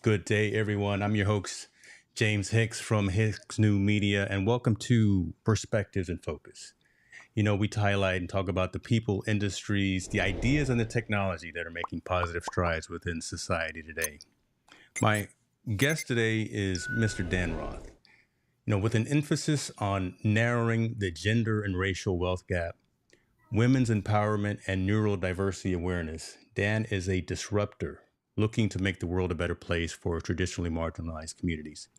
Good day, everyone. I'm your host, James Hicks from Hicks New Media, and welcome to Perspectives in Focus. We highlight and talk about the people, industries, the ideas, and the technology that are making positive strides within society today. My guest today is Mr. Dan Roth. With an emphasis on narrowing the gender and racial wealth gap, women's empowerment, and neurodiversity awareness, Dan is a disruptor looking to make the world a better place for traditionally marginalized communities.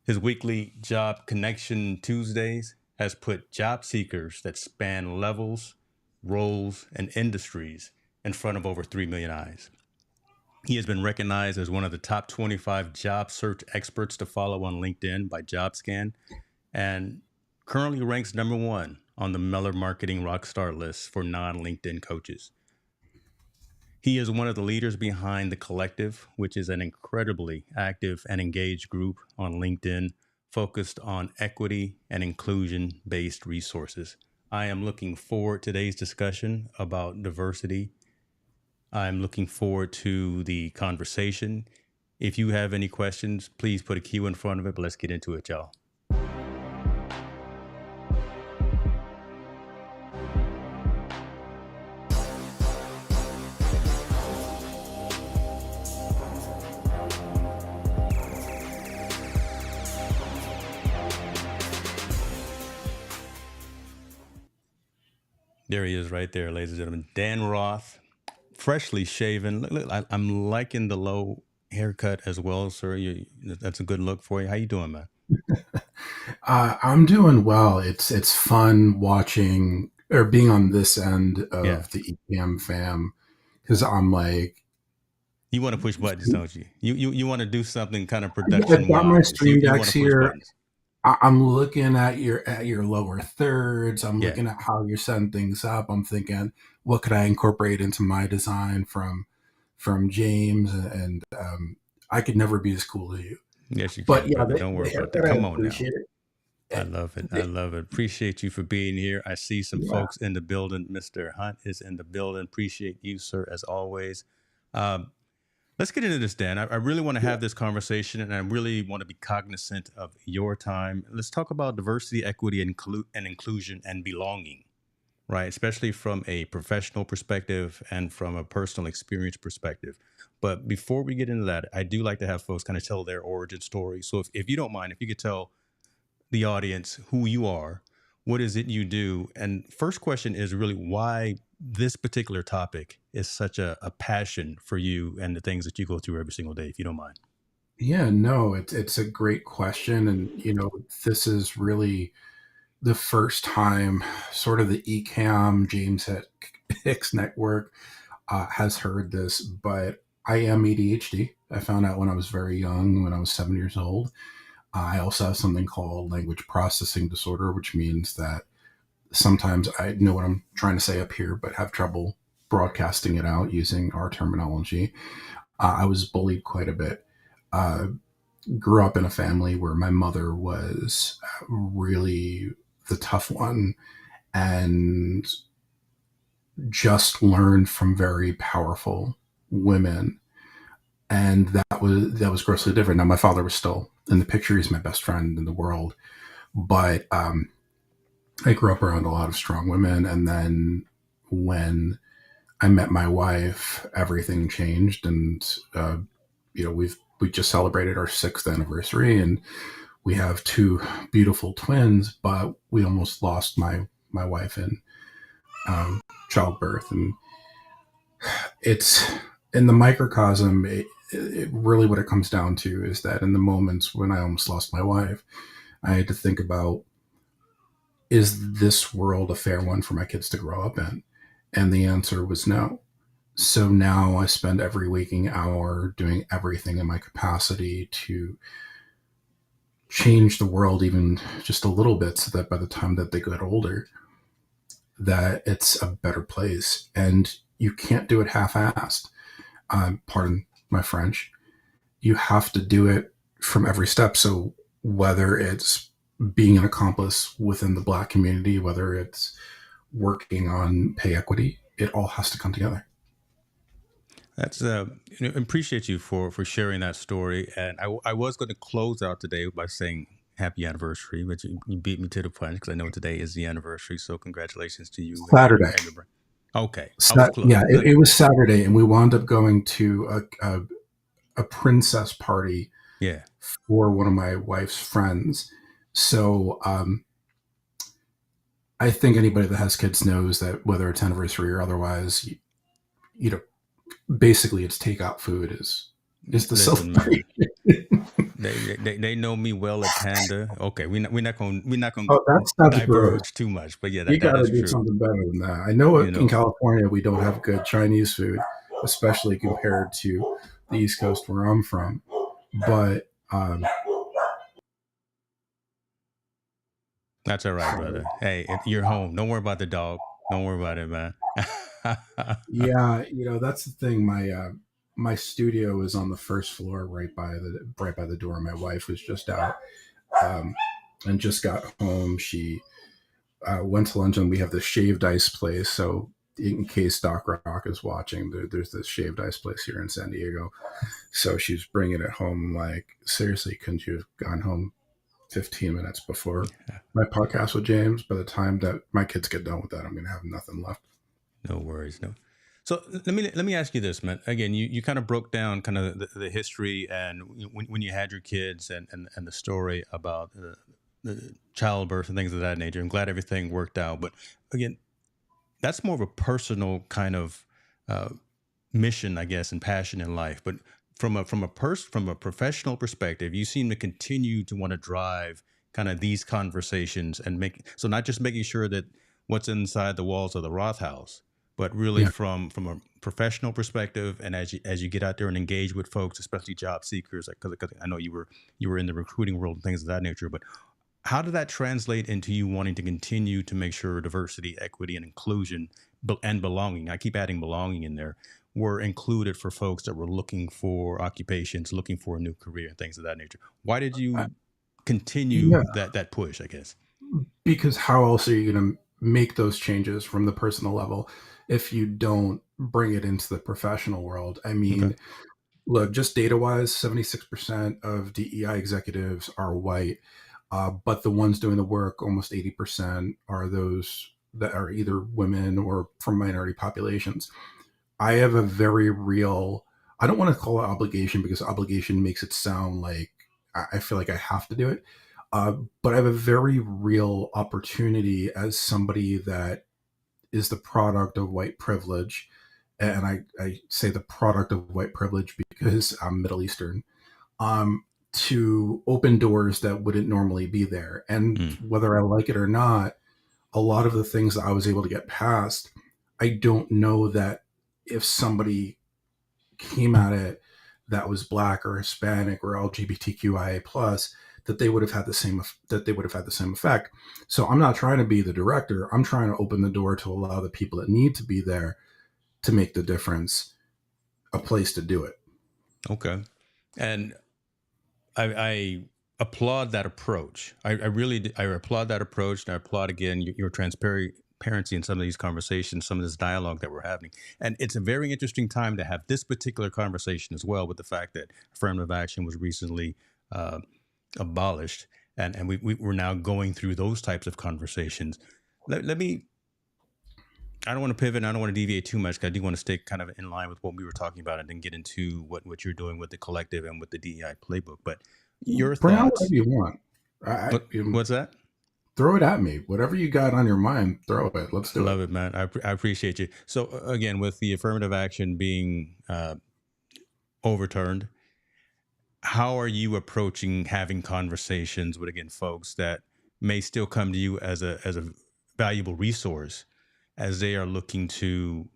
His weekly Job Connection Tuesdays has put job seekers that span levels, roles, and industries in front of over 3 million eyes. He has been recognized as one of the top 25 job search experts to follow on LinkedIn by JobScan and currently ranks number one on the Mellor Marketing Rockstar list for non-LinkedIn coaches. He is one of the leaders behind The Collective, which is an incredibly active and engaged group on LinkedIn focused on equity and inclusion-based resources. I am looking forward to today's discussion about diversity. I'm looking forward to the conversation. If you have any questions, please put a Q in front of it, but let's get into it, y'all. There he is right there, ladies and gentlemen. Dan Roth, freshly shaven. Look, I'm liking the low haircut as well, sir. That's a good look for you. How you doing, man? I'm doing well. It's fun watching or being on this end of the EPM fam because I'm like, you want to push buttons, don't you? You want to do something kind of production I've got my wise. stream You want decks to push here. buttons. I'm looking at your lower thirds. I'm looking at how you're setting things up. I'm thinking, what could I incorporate into my design from James? And I could never be as cool as you. Yes, you can, brother. Don't worry about that. Come on now. It. I love it. I love it. Appreciate you for being here. I see some folks in the building. Mr. Hunt is in the building. Appreciate you, sir, as always. Let's get into this, Dan. I really want to have this conversation, and I really want to be cognizant of your time. Let's talk about diversity, equity, and inclusion and belonging, right? Especially from a professional perspective and from a personal experience perspective. But before we get into that, I do like to have folks kind of tell their origin story. So if you don't mind, if you could tell the audience who you are, what is it you do? And first question is really why this particular topic is such a passion for you and the things that you go through every single day, if you don't mind. Yeah, no, it's a great question. And, this is really the first time sort of the ECAM James Hicks network has heard this, but I am ADHD. I found out when I was very young, when I was 7 years old. I also have something called language processing disorder, which means that sometimes I know what I'm trying to say up here, but have trouble broadcasting it out using our terminology. I was bullied quite a bit. Grew up in a family where my mother was really the tough one and just learned from very powerful women. And that was grossly different. Now, my father was still in the picture. He's my best friend in the world. But I grew up around a lot of strong women. And then when I met my wife, everything changed. And, we just celebrated our 6th anniversary, and we have 2 beautiful twins, but we almost lost my wife in childbirth. And it's in the microcosm, it really what it comes down to is that in the moments when I almost lost my wife, I had to think about, is this world a fair one for my kids to grow up in? And the answer was no. So now I spend every waking hour doing everything in my capacity to change the world even just a little bit so that by the time that they get older, that it's a better place. And you can't do it half-assed. Pardon my French. You have to do it from every step. So whether it's being an accomplice within the Black community, whether it's working on pay equity, it all has to come together. That's appreciate you for sharing that story. And I was going to close out today by saying happy anniversary, but you beat me to the punch because I know today is the anniversary. So congratulations to you Saturday. and your brand. Okay, I was close. Yeah, it was Saturday, and we wound up going to a princess party Yeah, for one of my wife's friends. So I think anybody that has kids knows that whether it's anniversary or otherwise, you know, basically it's takeout food is the listen, man. celebration. They know me well at Panda. Okay, we're not gonna Oh, that stuff's gross. diverge too much, but yeah, You that got to is do true. something better than that. I know You in know, California we don't have good Chinese food, especially compared to the East Coast where I'm from. But that's all right, brother. Hey, you're home. Don't worry about the dog. Don't worry about it, man. yeah, that's the thing. My studio is on the first floor, right by the door. My wife was just out um, and just got home. She went to lunch, and we have this shaved ice place. So in case Doc Rock is watching, there's this shaved ice place here in San Diego. So she's bringing it home. Like, seriously, couldn't you have gone home 15 minutes before my podcast with James? By the time that my kids get done with that, I'm going to have nothing left. No worries, no. So let me ask you this, man. Again, you kind of broke down kind of the history and when you had your kids and the story about the childbirth and things of that nature. I'm glad everything worked out, but again, that's more of a personal kind of uh, mission, I guess, and passion in life. But from a professional perspective, you seem to continue to want to drive kind of these conversations and make so not just making sure that what's inside the walls of the Roth house, but really Yeah. from a professional perspective. And as you get out there and engage with folks, especially job seekers, because I know you were in the recruiting world and things of that nature, but how did that translate into you wanting to continue to make sure diversity, equity, and inclusion and belonging? I keep adding belonging in there were included for folks that were looking for occupations, looking for a new career, and things of that nature. Why did Uh, you continue yeah. that push? I guess. Because how else are you going to make those changes from the personal level if you don't bring it into the professional world? I Okay. mean, look, just data wise, 76% of DEI executives are white, but the ones doing the work, almost 80%, are those that are either women or from minority populations. I have a very real, I don't want to call it obligation because obligation makes it sound like I feel like I have to do it. But I have a very real opportunity as somebody that is the product of white privilege. And I say the product of white privilege because I'm Middle Eastern, to open doors that wouldn't normally be there. And Mm. whether I like it or not, a lot of the things that I was able to get past, I don't know that if somebody came at it that was black or Hispanic or LGBTQIA plus, that they would have had the same effect. So I'm not trying to be the director. I'm trying to open the door to allow the people that need to be there to make the difference a place to do it. Okay. And I applaud that approach. I really I applaud that approach, and I applaud again your transparency in some of these conversations, some of this dialogue that we're having. And it's a very interesting time to have this particular conversation as well, with the fact that affirmative action was recently uh, abolished, and we're now going through those types of conversations. Let me. I don't want to pivot. And I don't want to deviate too much, because I do want to stay kind of in line with what we were talking about, and then get into what you're doing with the collective and with the DEI playbook. But your Bring out whatever thoughts? you want. I, What's that? throw it at me. Whatever you got on your mind, throw it. Let's I do it. love it, man. I appreciate you. So again, with the affirmative action being overturned, how are you approaching having conversations with, again, folks that may still come to you as a valuable resource as they are looking to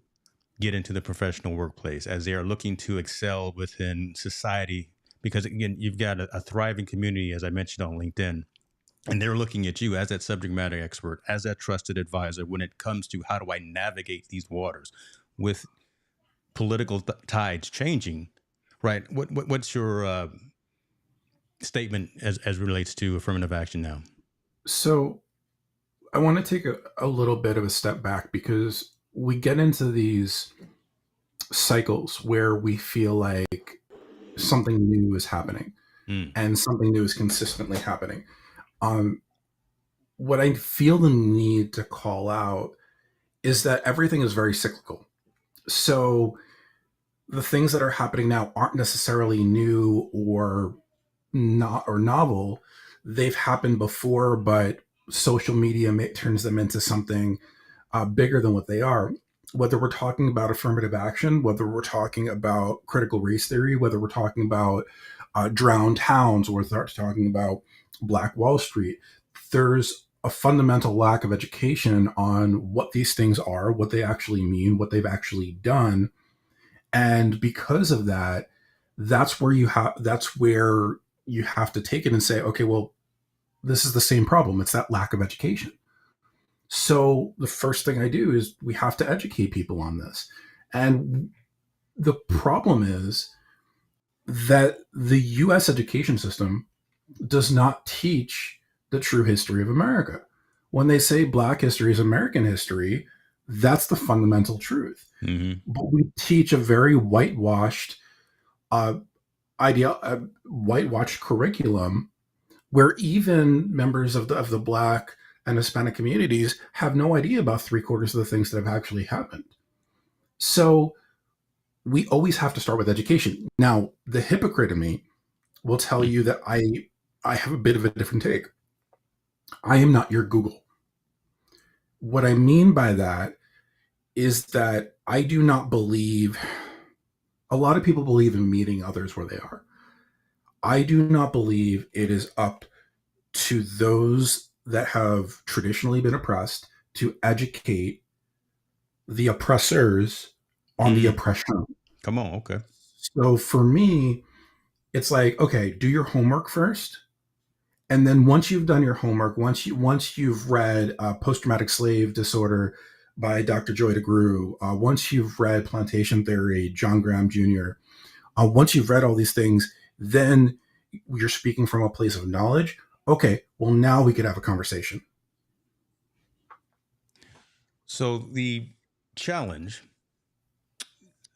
get into the professional workplace, as they are looking to excel within society? Because again, you've got a thriving community, as I mentioned, on LinkedIn, and they're looking at you as that subject matter expert, as that trusted advisor when it comes to how do I navigate these waters with political tides changing, right? What's your statement as relates to affirmative action now? So I want to take a little bit of a step back because we get into these cycles where we feel like something new is happening Mm. and something new is consistently happening. Um, what I feel the need to call out is that everything is very cyclical. So the things that are happening now aren't necessarily new or not or novel. They've happened before, but social media turns them into something bigger than what they are. Whether we're talking about affirmative action, whether we're talking about critical race theory, whether we're talking about drowned towns, or we're talking about Black Wall Street, there's a fundamental lack of education on what these things are, what they actually mean, what they've actually done. And because of that, that's where you have to take it and say, okay, well, this is the same problem. It's that lack of education. So the first thing I do is we have to educate people on this. And the problem is that the US education system does not teach the true history of America. When they say Black history is American history, that's the fundamental truth. Hmm. But we teach a very whitewashed uh, whitewashed curriculum where even members of the Black and Hispanic communities have no idea about three-quarters of the things that have actually happened. So we always have to start with education. Now, the hypocrite in me will tell you that I have a bit of a different take. I am not your Google. What I mean by that is that I do not believe a lot of people believe in meeting others where they are. I do not believe it is up to those that have traditionally been oppressed to educate the oppressors on the Mm. oppression. Come on. Okay. So for me, it's like, okay, do your homework first. And then once you've done your homework, once you've read Post Traumatic Slave Disorder by Dr. Joy DeGruy, once you've read Plantation Theory, John Graham Jr., once you've read all these things, then you're speaking from a place of knowledge. Okay, well, now we could have a conversation. So the challenge,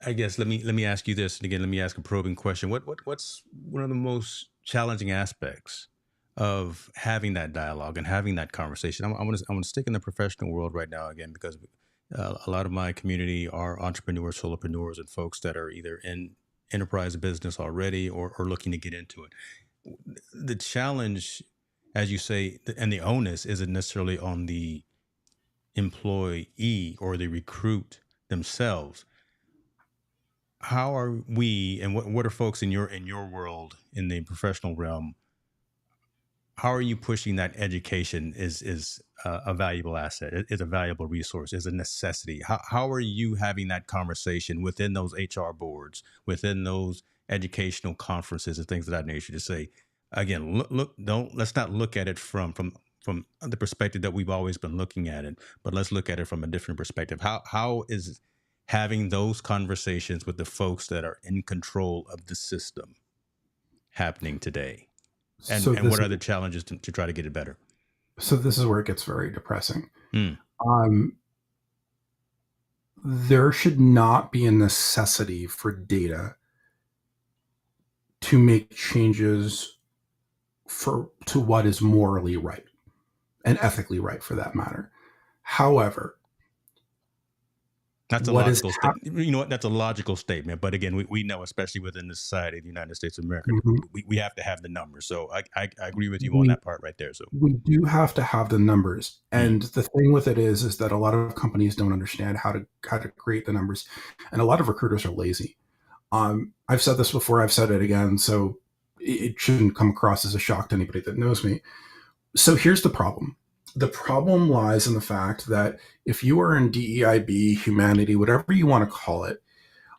I guess, let me ask you this, and again, let me ask a probing question. What's one of the most challenging aspects of having that dialogue and having that conversation? I want to stick in the professional world right now again because a lot of my community are entrepreneurs, solopreneurs, and folks that are either in enterprise business already or looking to get into it. The challenge, as you say, and the onus isn't necessarily on the employee or the recruit themselves. How are we, and what are folks in your world in the professional realm? How are you pushing that education is a valuable asset, is a valuable resource, is a necessity? How are you having that conversation within those HR boards, within those educational conferences and things of that nature to say, again, don't let's not look at it from the perspective that we've always been looking at it, but let's look at it from a different perspective. How is having those conversations with the folks that are in control of the system happening today? So And this what are the challenges to try to get it better? so this is where it gets very depressing. Mm. Um, there should not be a necessity for data to make changes for to what is morally right and ethically right, for that matter. However, That's a what is logical statement. You know what? That's a logical statement. But again, we know, especially within the society of the United States of America, we have to have the numbers. So I agree with you on we that part right there. So, we do have to have the numbers, mm, and the thing with it is that a lot of companies don't understand how to create the numbers, and a lot of recruiters are lazy. I've said this before, I've said it again, so it shouldn't come across as a shock to anybody that knows me. So here's the problem. The problem lies in the fact that if you are in DEIB, humanity, whatever you want to call it,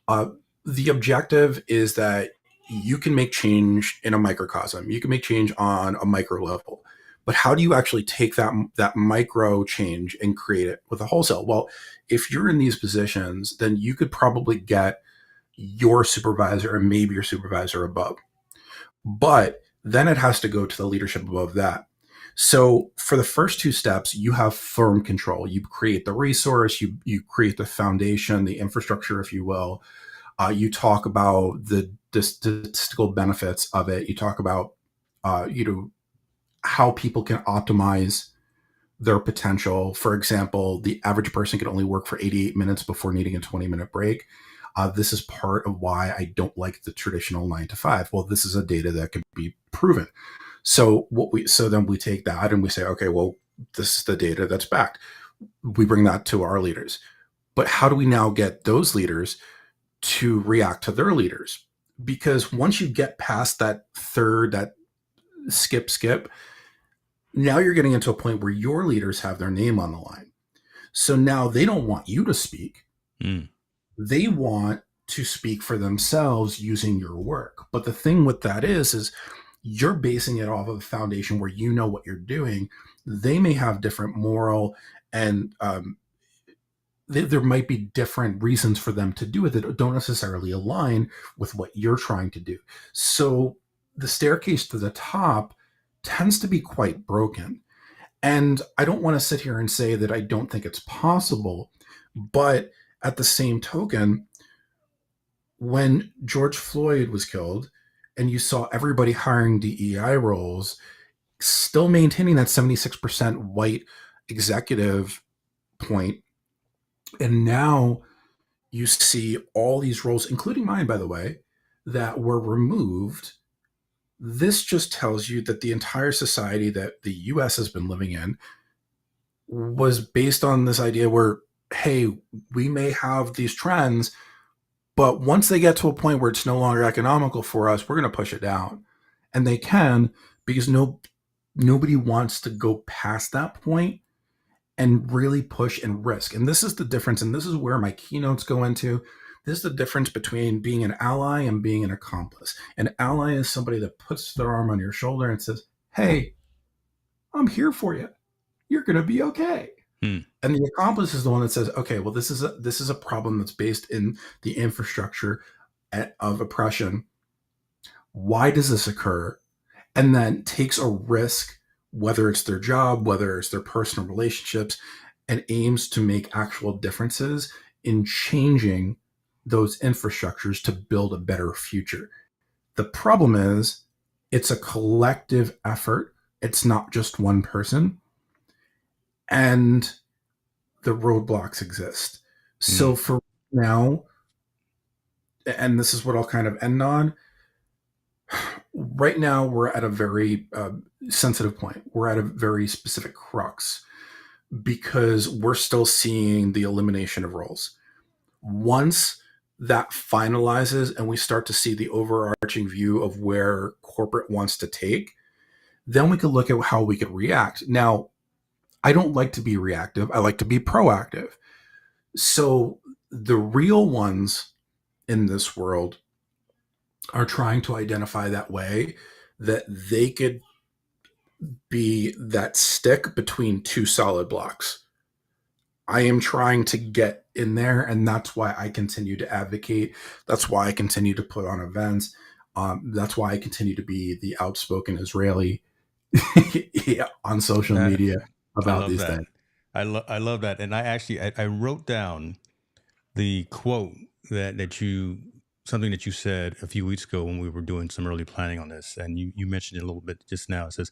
uh, the objective is that you can make change in a microcosm. You can make change on a micro level. But how do you actually take that micro change and create it with a wholesale? Well, if you're in these positions, then you could probably get your supervisor and maybe your supervisor above. But then it has to go to the leadership above that. So for the first two steps, you have firm control. You create the resource, you create the foundation, the infrastructure, if you will. You talk about the statistical benefits of it. You talk about how people can optimize their potential. For example, the average person can only work for 88 minutes before needing a 20-minute break. This is part of why I don't like the traditional 9 to 5. Well, this is a data that can be proven. So then we take that and we say, okay, well, this is the data that's backed. We bring that to our leaders. But how do we now get those leaders to react to their leaders? Because once you get past that skip, now you're getting into a point where your leaders have their name on the line. So now they don't want you to speak. Mm. They want to speak for themselves using your work. But the thing with that is you're basing it off of a foundation where you know what you're doing. They may have different moral and there might be different reasons for them to do it that don't necessarily align with what you're trying to do. So the staircase to the top tends to be quite broken. And I don't want to sit here and say that I don't think it's possible, but at the same token, when George Floyd was killed and you saw everybody hiring DEI roles, still maintaining that 76% white executive point, and now you see all these roles, including mine, by the way, that were removed. This just tells you that the entire society that the US has been living in was based on this idea where, hey, we may have these trends, but once they get to a point where it's no longer economical for us, we're going to push it down. And they can, because nobody wants to go past that point and really push and risk. And this is the difference. And this is where my keynotes go into. This is the difference between being an ally and being an accomplice. An ally is somebody that puts their arm on your shoulder and says, hey, I'm here for you. You're going to be okay. And the accomplice is the one that says, okay, well, this is a problem that's based in the infrastructure of oppression. Why does this occur? And then takes a risk, whether it's their job, whether it's their personal relationships, and aims to make actual differences in changing those infrastructures to build a better future. The problem is it's a collective effort. It's not just one person. And the roadblocks exist. So for now, and this is what I'll kind of end on, right now we're at a very sensitive point. We're at a very specific crux because we're still seeing the elimination of roles. Once that finalizes and we start to see the overarching view of where corporate wants to take, then we could look at how we could react. Now, I don't like to be reactive. I like to be proactive. So the real ones in this world are trying to identify that way that they could be that stick between two solid blocks. I am trying to get in there, and that's why I continue to advocate. That's why I continue to put on events. That's why I continue to be the outspoken Israeli on social media about these things. I love that. And I wrote down the quote that you, something that you said a few weeks ago when we were doing some early planning on this. And you mentioned it a little bit just now. It says,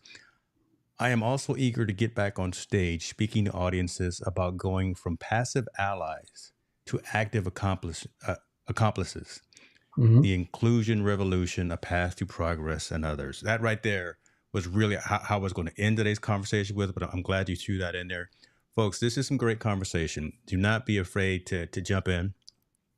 I am also eager to get back on stage speaking to audiences about going from passive allies to active accomplices. Mm-hmm. The inclusion revolution, a path to progress, and others. That right there was really how I was going to end today's conversation with, but I'm glad you threw that in there. Folks, this is some great conversation. Do not be afraid to jump in.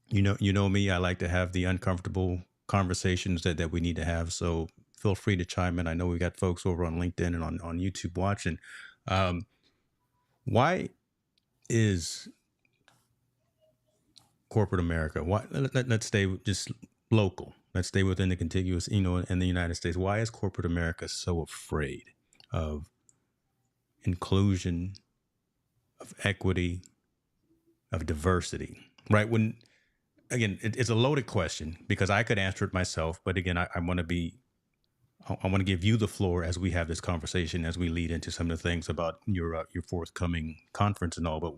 You know me, I like to have the uncomfortable conversations that we need to have. So feel free to chime in. I know we got folks over on LinkedIn and on YouTube watching. Why is corporate America, let's stay just local. Let's stay within the contiguous, in the United States. Why is corporate America so afraid of inclusion, of equity, of diversity? Right? When, again, it's a loaded question because I could answer it myself, but again, I want to be I want to give you the floor as we have this conversation, as we lead into some of the things about your forthcoming conference and all. But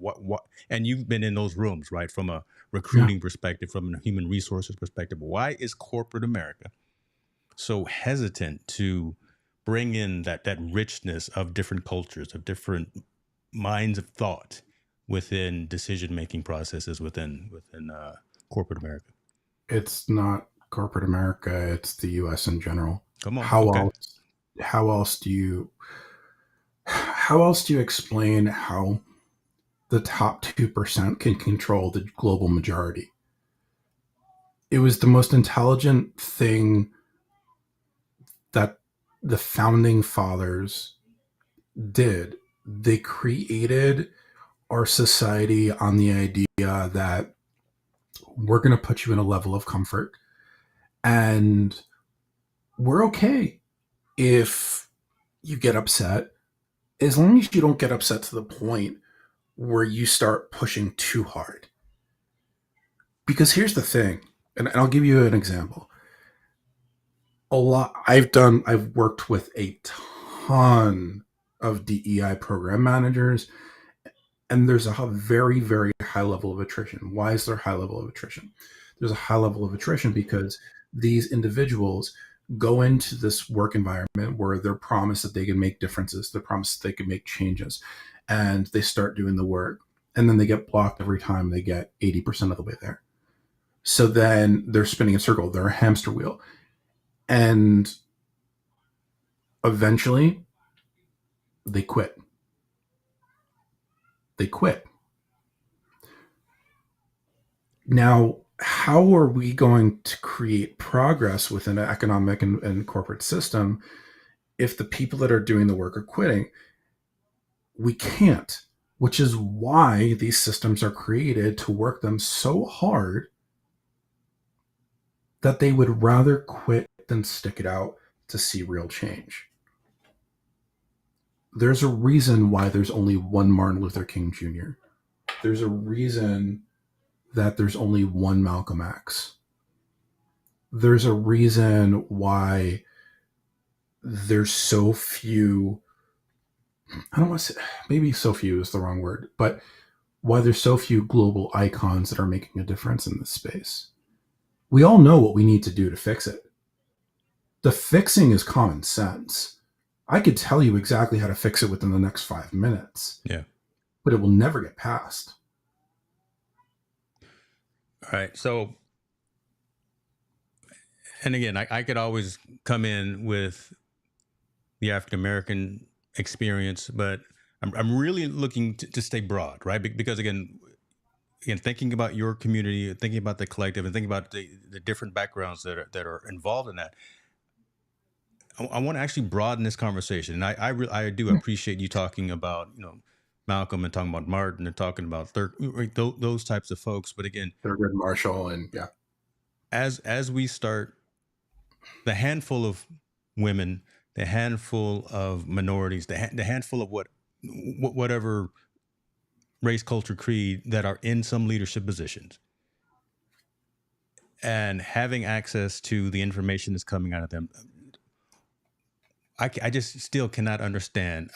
and you've been in those rooms, right? From a Yeah, recruiting perspective, from a human resources perspective, why is corporate America so hesitant to bring in that richness of different cultures, of different minds of thought within decision making processes within corporate America? it's not corporate America, it's the US in general. Come on, How okay. else how else do you how else do you explain how the top 2% can control the global majority? It was the most intelligent thing that the founding fathers did. They created our society on the idea that we're going to put you in a level of comfort and we're okay if you get upset, as long as you don't get upset to the point where you start pushing too hard. Because here's the thing, and I'll give you an example. I've worked with a ton of DEI program managers, and there's a very, very high level of attrition. Why is there a high level of attrition? There's a high level of attrition because these individuals go into this work environment where they're promised that they can make differences, they're promised that they can make changes, and they start doing the work. And then they get blocked every time they get 80% of the way there. So then they're spinning a circle, they're a hamster wheel. And eventually they quit. They quit. Now, how are we going to create progress within an economic and corporate system if the people that are doing the work are quitting? We can't, which is why these systems are created to work them so hard that they would rather quit than stick it out to see real change. There's a reason why there's only one Martin Luther King Jr. There's a reason that there's only one Malcolm X. There's a reason why there's so few. I don't want to say, maybe so few is the wrong word, but why there's so few global icons that are making a difference in this space. We all know what we need to do to fix it. The fixing is common sense. I could tell you exactly how to fix it within the next 5 minutes, Yeah. but it will never get passed. All right. So, and again, I could always come in with the African American experience, but I'm really looking to stay broad, right? Because again, thinking about your community, thinking about the collective, and thinking about the different backgrounds that are involved in that, I want to actually broaden this conversation. And I do appreciate you talking about Malcolm and talking about Martin and talking about those types of folks. But again, Thurgood Marshall, and yeah, as we start, the handful of women, the handful of minorities, the handful of whatever race, culture, creed that are in some leadership positions, and having access to the information that's coming out of them, I just still cannot understand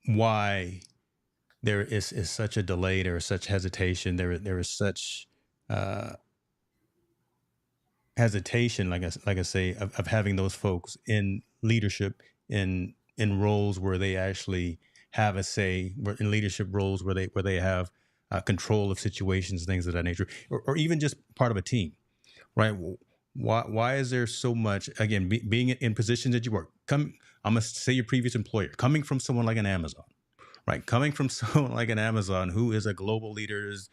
why there is such a delay, there is such hesitation, there is such uh, hesitation, like I say, of having those folks in leadership, in roles where they actually have a say, in leadership roles where they have control of situations, things of that nature, or even just part of a team, right? Why is there so much, again, being in positions that you work? I'm gonna say your previous employer, coming from someone like an Amazon, right? Coming from someone like an Amazon who is a global leader, is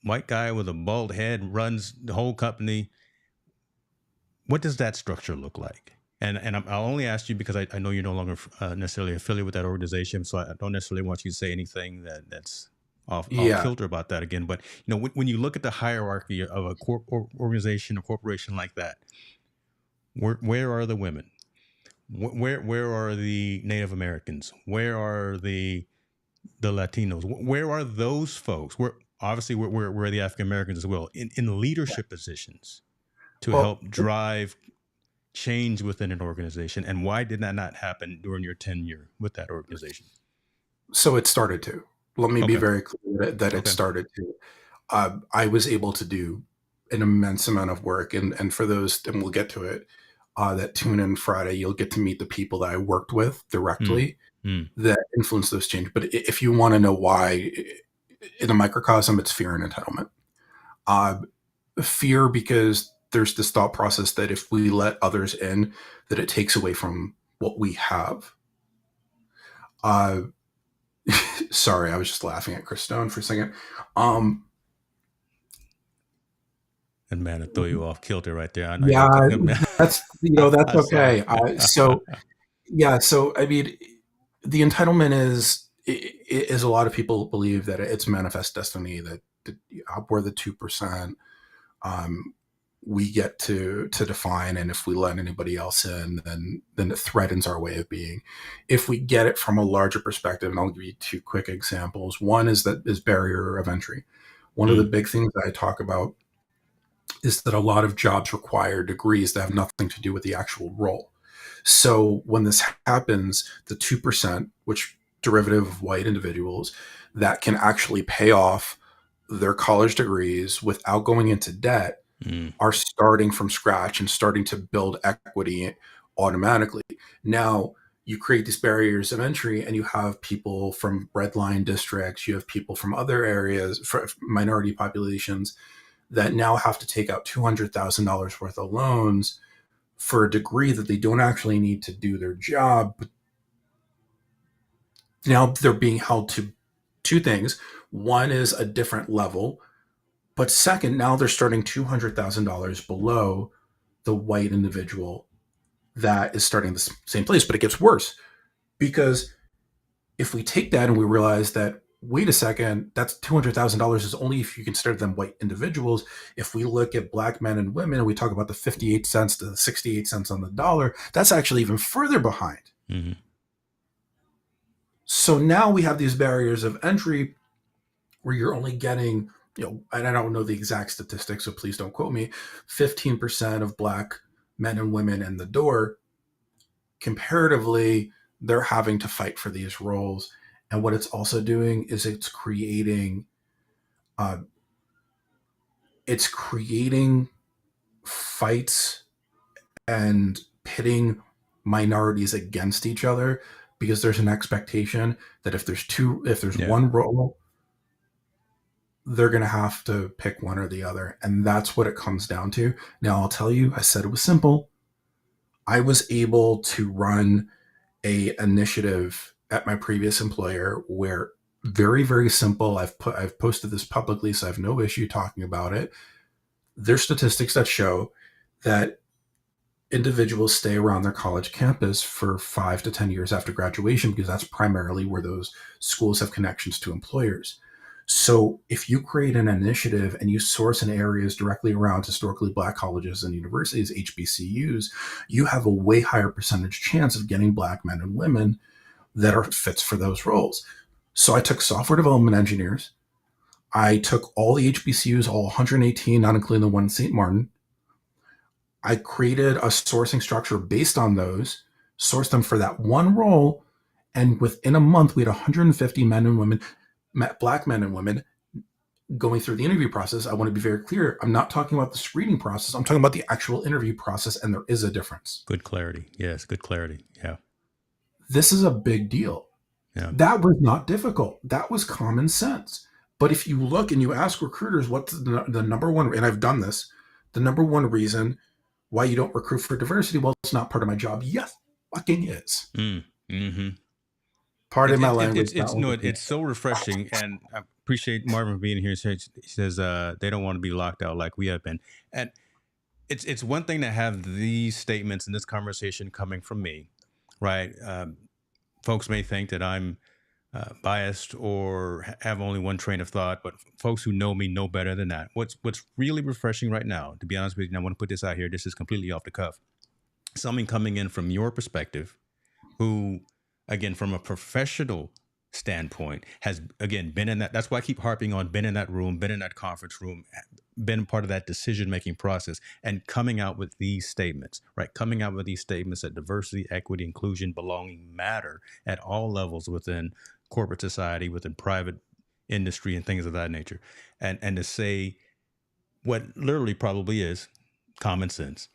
white guy with a bald head, runs the whole company. What does that structure look like? And I'll only ask you because I know you're no longer necessarily affiliated with that organization, so I don't necessarily want you to say anything that's off yeah. kilter about that again. But when you look at the hierarchy of a organization or corporation like that, where are the women? Where are the Native Americans? Where are the Latinos? Where are those folks? Where obviously where are the African Americans as well in leadership positions to Well, help drive change within an organization, and why did that not happen during your tenure with that organization? So it started to. Let me be Okay. very clear that it Okay. started to. I was able to do an immense amount of work, and for those, and we'll get to it, that tune in Friday, you'll get to meet the people that I worked with Mm, directly mm, that influence those changes. But if you want to know why, in a microcosm, it's fear and entitlement. Uh, Fear because there's this thought process that if we let others in, that it takes away from what we have. Uh, Sorry, I was just laughing at Chris Stone for a second. Um, and man, I throw you off kilter right there. I know yeah, you're gonna come. that's that's Sorry. okay. So yeah, so I mean, the entitlement is a lot of people believe that it's manifest destiny that we're the 2%. Um, we get to define, and if we let anybody else in, then it threatens our way of being. If we get it from a larger perspective, and I'll give you two quick examples. One is barrier of entry. One of the Mm, big things that I talk about is that a lot of jobs require degrees that have nothing to do with the actual role. So when this happens, the 2%, which derivative of white individuals that can actually pay off their college degrees without going into debt, mm, are starting from scratch and starting to build equity automatically. Now, you create these barriers of entry, and you have people from red line districts, you have people from other areas, for minority populations, that now have to take out $200,000 worth of loans for a degree that they don't actually need to do their job. But now they're being held to two things. One is a different level, but second, now they're starting $200,000 below the white individual that is starting the same place. But it gets worse, because if we take that and we realize that, wait a second, that's $200,000 is only if you consider them white individuals. If we look at black men and women and we talk about the 58 cents to the 68 cents on the dollar, that's actually even further behind. mm, So now we have these barriers of entry where you're only getting, and I don't know the exact statistics, so please don't quote me, 15% of black men and women in the door. Comparatively, they're having to fight for these roles. And what it's also doing is uh, it's creating fights and pitting minorities against each other, because there's an expectation that if there's yeah. one role, they're going to have to pick one or the other. And that's what it comes down to. Now, I'll tell you, I said it was simple. I was able to run a initiative at my previous employer where, very, very simple. I've posted this publicly, so I have no issue talking about it. There's statistics that show that individuals stay around their college campus for 5 to 10 years after graduation, because that's primarily where those schools have connections to employers. So if you create an initiative and you source in areas directly around historically black colleges and universities, HBCUs, you have a way higher percentage chance of getting black men and women that are fits for those roles. So I took software development engineers. I took all the HBCUs, all 118, not including the one in St. Martin. I created a sourcing structure based on those, sourced them for that one role, and within a month, we had 150 men and women, black men and women, going through the interview process. I want to be very clear. I'm not talking about the screening process. I'm talking about the actual interview process, and there is a difference. Good clarity. Yes, good clarity. Yeah. This is a big deal. Yeah. That was not difficult. That was common sense. But if you look and you ask recruiters what's the number one, and I've done this, the number one reason why you don't recruit for diversity, well, it's not part of my job. Yes, fucking is. Mm, mm-hmm. Pardon my language. That It's was no, a it's so refreshing, and I appreciate Marvin being here. He says they don't want to be locked out like we have been, and it's one thing to have these statements in this conversation coming from me, right? Folks may think that I'm biased or have only one train of thought, but folks who know me know better than that. What's really refreshing right now, to be honest with you, and I want to put this out here. This is completely off the cuff. Something coming in from your perspective, who, again, from a professional standpoint, has again been in that. That's why I keep harping on been in that room, been in that conference room, been part of that decision-making process and coming out with these statements, right? Coming out with these statements that diversity, equity, inclusion, belonging matter at all levels within corporate society, within private industry and things of that nature. And to say what literally probably is common sense.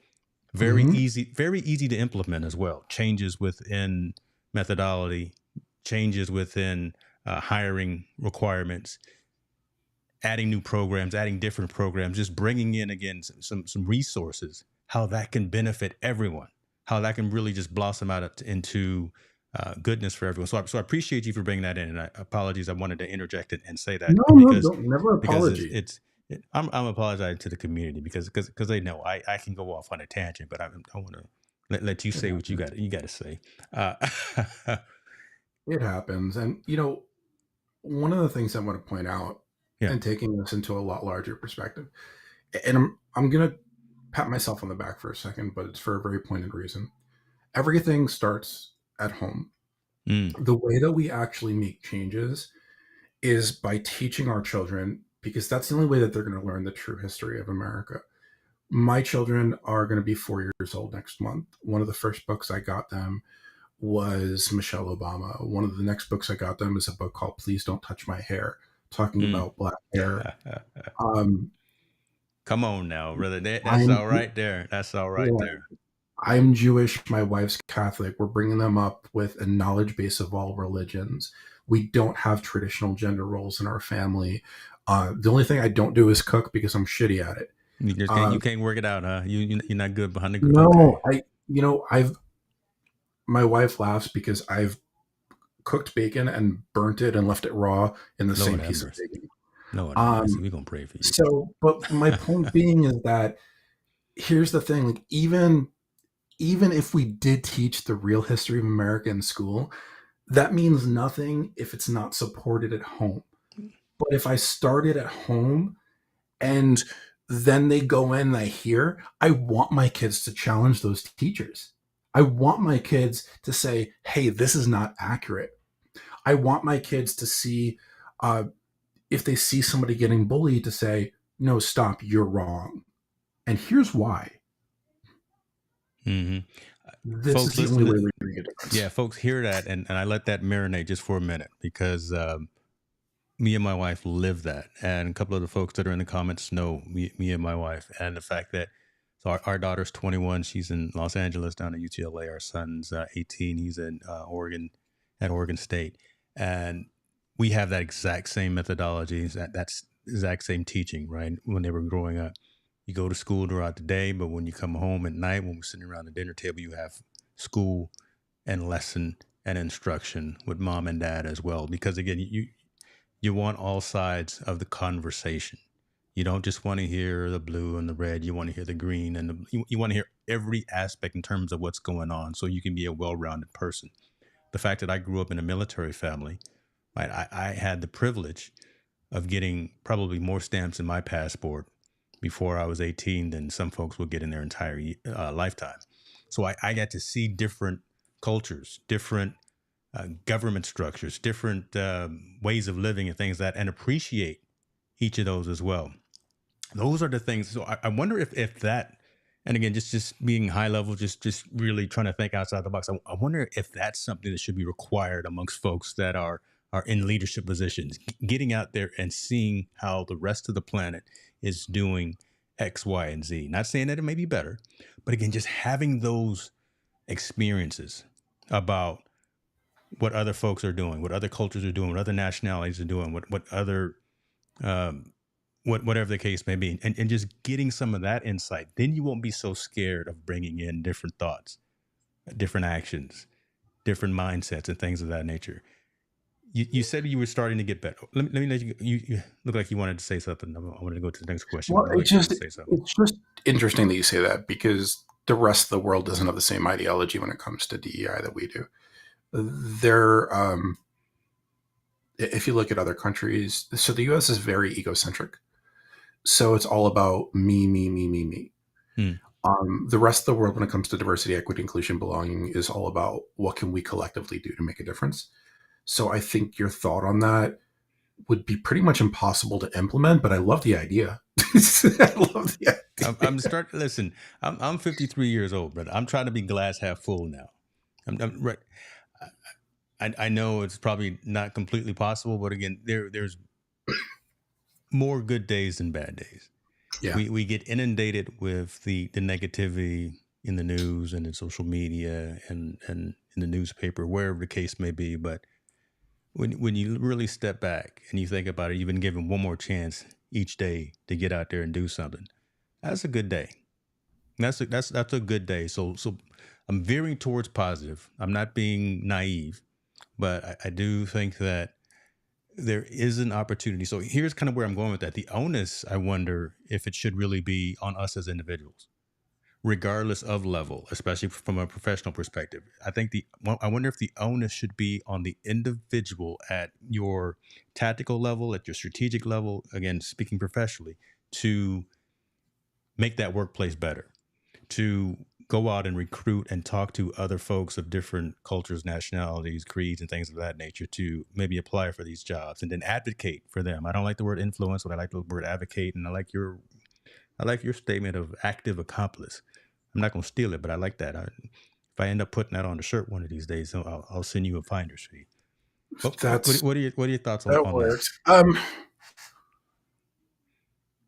Mm-hmm. Very easy to implement as well. Changes within methodology, changes within hiring requirements, adding new programs, adding different programs, just bringing in again some resources, how that can benefit everyone, how that can really just blossom out into goodness for everyone. So I appreciate you for bringing that in. And apologies, I wanted to interject it and say that No, no, because don't, never apology. I'm apologizing to the community because they know I can go off on a tangent, but I want to let you It say what happens. you got to say. Uh, It happens. And, you know, one of the things I want to point out, yeah. and taking this into a lot larger perspective, and I'm going to pat myself on the back for a second, but it's for a very pointed reason. Everything starts at home. Mm, The way that we actually make changes is by teaching our children, because that's the only way that they're going to learn the true history of America. My children are going to be 4 years old next month. One of the first books I got them was Michelle Obama. One of the next books I got them is a book called Please Don't Touch My Hair, talking mm. about black hair. Um, Come on now, brother. That's I'm all right there. That's all right yeah, there. I'm Jewish. My wife's Catholic. We're bringing them up with a knowledge base of all religions. We don't have traditional gender roles in our family. The only thing I don't do is cook because I'm shitty at it. You Uh, can't work it out, huh? You're not good behind the grill. no, Okay. I've my wife laughs because I've cooked bacon and burnt it and left it raw in the Lord same have piece of mercy. bacon. Lord have mercy. Um, We're gonna pray for you. but my point being is that here's the thing: like even if we did teach the real history of America in school, that means nothing if it's not supported at home. But if I started at home and then they go in and I hear, I want my kids to challenge those teachers. I want my kids to say, hey, this is not accurate. I want my kids to see, if they see somebody getting bullied, to say, no, stop, you're wrong. And here's why. Hmm. This is Folks, the only listen. way we're going to make a difference. Yeah, folks, hear that, and I let that marinate just for a minute because me and my wife live that, and a couple of the folks that are in the comments know me and my wife, and the fact that so our daughter's 21, she's in Los Angeles down at UTLA. Our son's 18, he's in Oregon at Oregon State, and we have that exact same methodology, that's exact same teaching, right? When they were growing up, you go to school throughout the day, but when you come home at night, when we're sitting around the dinner table, you have school and lesson and instruction with mom and dad as well, because again, you want all sides of the conversation. You don't just want to hear the blue and the red. You want to hear the green and you want to hear every aspect in terms of what's going on so you can be a well-rounded person. The fact that I grew up in a military family, right, I had the privilege of getting probably more stamps in my passport before I was 18 than some folks will get in their entire lifetime. So I got to see different cultures, different government structures, different ways of living and things like that, and appreciate each of those as well. Those are the things. So I wonder if that, and again, just being high level, just really trying to think outside the box. I wonder if that's something that should be required amongst folks that are in leadership positions, getting out there and seeing how the rest of the planet is doing X, Y, and Z. Not saying that it may be better, but again, just having those experiences about what other folks are doing, what other cultures are doing, what other nationalities are doing, what other um, whatever the case may be, and just getting some of that insight. Then you won't be so scared of bringing in different thoughts, different actions, different mindsets, and things of that nature. You said you were starting to get better. Let me let you look like you wanted to say something. I wanted to go to the next question, Well, but look like you wanted to say something. it's just interesting that you say that, because the rest of the world doesn't have the same ideology when it comes to DEI that we do. They're If you look at other countries, so the US is very egocentric. So it's all about me, me, me, me, me. Hmm. The rest of the world, when it comes to diversity, equity, inclusion, belonging, is all about what can we collectively do to make a difference. So I think your thought on that would be pretty much impossible to implement, but I love the idea. I love the I'm idea. listen, I'm 53 years old, but I'm trying to be glass half full now. I'm right. I know it's probably not completely possible, but again, there's more good days than bad days. Yeah. We get inundated with the negativity in the news and in social media and in the newspaper, wherever the case may be. But when you really step back and you think about it, you've been given one more chance each day to get out there and do something. That's a good day. That's a good day. So I'm veering towards positive. I'm not being naive, but I do think that there is an opportunity. So here's kind of where I'm going with that. The onus, I wonder if it should really be on us as individuals, regardless of level, especially from a professional perspective. I wonder if the onus should be on the individual at your tactical level, at your strategic level, again, speaking professionally, to make that workplace better, to go out and recruit and talk to other folks of different cultures, nationalities, creeds, and things of that nature to maybe apply for these jobs and then advocate for them. I don't like the word influence, but I like the word advocate, and I like your statement of active accomplice. I'm not going to steal it, but I like that. If I end up putting that on a shirt one of these days, I'll send you a finder's fee. That's What are your thoughts that on that? works.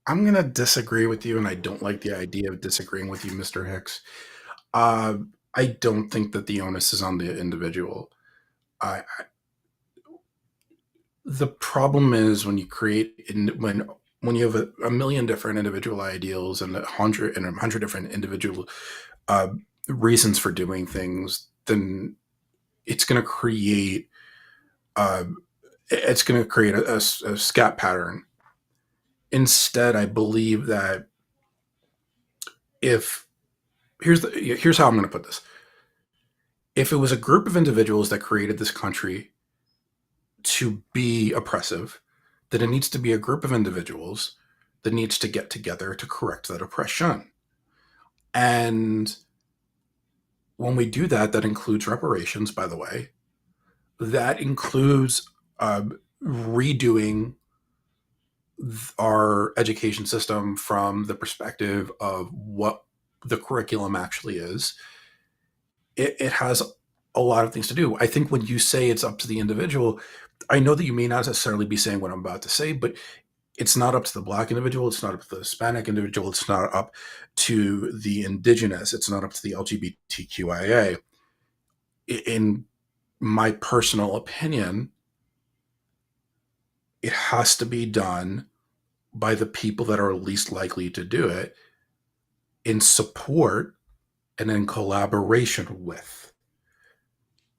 I'm gonna disagree with you, and I don't like the idea of disagreeing with you, Mr. Hicks. Uh, I don't think that the onus is on the individual. I The problem is when you when you have a million different individual ideals and a hundred different individual uh, reasons for doing things, then it's going to create uh, a scat pattern. Instead, I believe that if here's how I'm going to put this: if it was a group of individuals that created this country to be oppressive, then it needs to be a group of individuals that needs to get together to correct that oppression. And when we do that, that includes reparations, by the way. That includes uh, redoing our education system from the perspective of what the curriculum actually is. It has a lot of things to do. I think when you say it's up to the individual, I know that you may not necessarily be saying what I'm about to say, but it's not up to the Black individual. It's not up to the Hispanic individual. It's not up to the indigenous. It's not up to the LGBTQIA. In my personal opinion, it has to be done by the people that are least likely to do it in support and in collaboration with.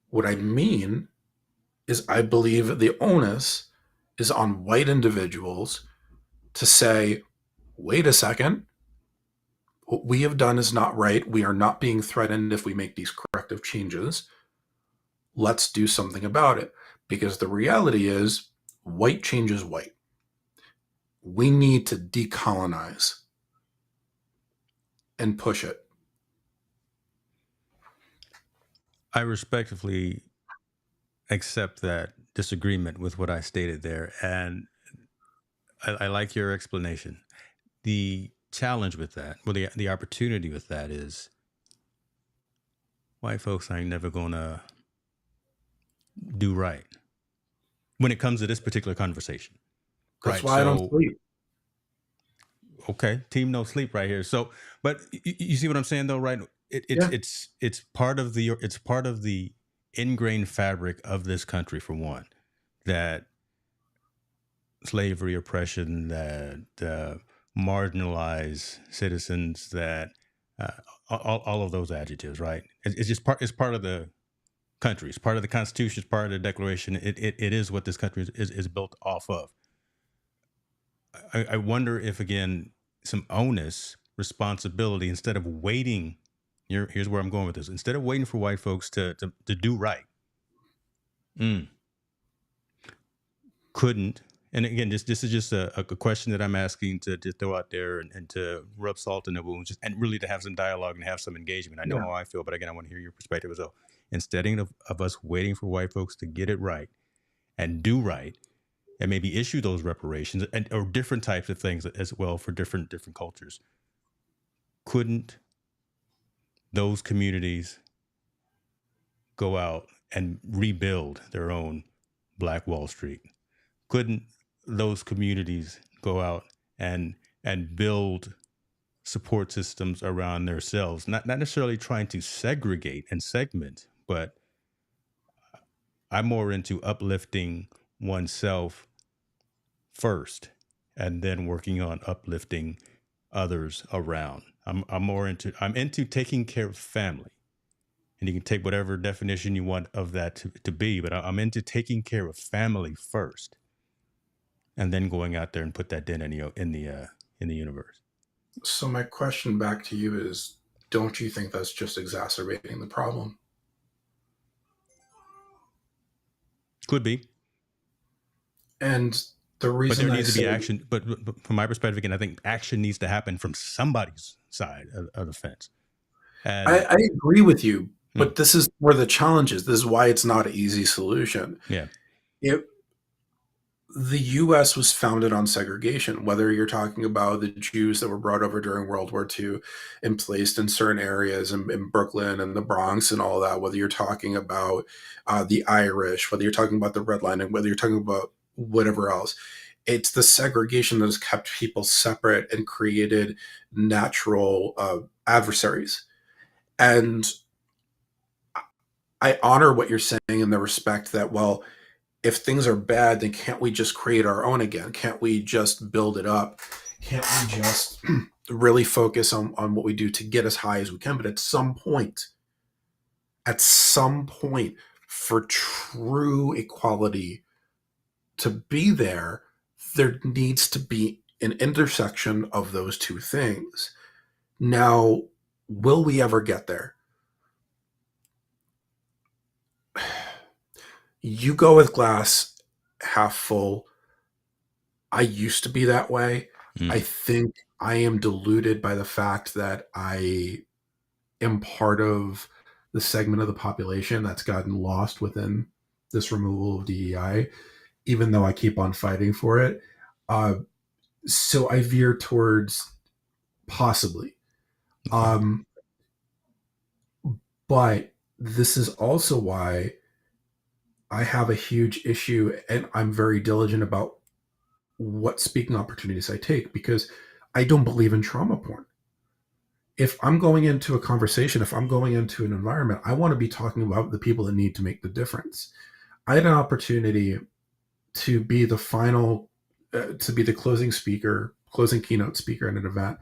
What I mean is, I believe the onus is on white individuals to say, wait a second, what we have done is not right. We are not being threatened if we make these corrective changes. Let's do something about it. Because the reality is, white changes white. We need to decolonize and push it. I respectfully accept that disagreement with what I stated there, and I like your explanation. The challenge with that, well, the opportunity with that is white folks ain't never gonna do right when it comes to this particular conversation, That's right? why I don't So, sleep. okay, team no sleep right here. So, but you see what I'm saying though, right? Yeah. It's part of the ingrained fabric of this country, for one, that slavery, oppression, that marginalized citizens, that uh, all of those adjectives, right? It's just part. It's part of the country. It's part of the Constitution. It's part of the Declaration. It is what this country is built off of. I wonder if again some onus, responsibility, instead of waiting. Here's where I'm going with this. Instead of waiting for white folks to do right, mm, couldn't. And again, this is just a question that I'm asking to throw out there and to rub salt in the wounds, just, and really to have some dialogue and have some engagement. I know Yeah. how I feel, but again, I want to hear your perspective as well. Instead of us waiting for white folks to get it right and do right, and maybe issue those reparations and or different types of things as well for different cultures. Couldn't those communities go out and rebuild their own Black Wall Street? Couldn't those communities go out and build support systems around themselves, not necessarily trying to segregate and segment, but I'm more into uplifting oneself first and then working on uplifting others around. I'm into taking care of family. And you can take whatever definition you want of that to be, but I'm into taking care of family first and then going out there and put that in the universe. So my question back to you is, don't you think that's just exacerbating the problem? Could be. And the But reason there I needs to say, be action. But from my perspective, again, I think action needs to happen from somebody's side of the fence. And I agree with you, hmm, but this is where the challenge is. This is why it's not an easy solution. yeah, It, the US was founded on segregation, whether you're talking about the Jews that were brought over during World War II and placed in certain areas in Brooklyn and the Bronx and all that, whether you're talking about the Irish, whether you're talking about the Red Line, and whether you're talking about whatever else. It's the segregation that has kept people separate and created natural adversaries. And I honor what you're saying in the respect that, well, if things are bad, then can't we just create our own again? Can't we just build it up? Can't we just really focus on what we do to get as high as we can? But at some point, for true equality to be there, there needs to be an intersection of those two things. Now, will we ever get there? You go with glass half full. I used to be that way. I mm, think I am deluded by the fact that I am part of the segment of the population that's gotten lost within this removal of DEI, even though I keep on fighting for it. Uh, so I veer towards possibly. okay, Um, but this is also why I have a huge issue and I'm very diligent about what speaking opportunities I take because I don't believe in trauma porn. If I'm going into a conversation, if I'm going into an environment, I want to be talking about the people that need to make the difference. I had an opportunity to be the to be the closing keynote speaker at an event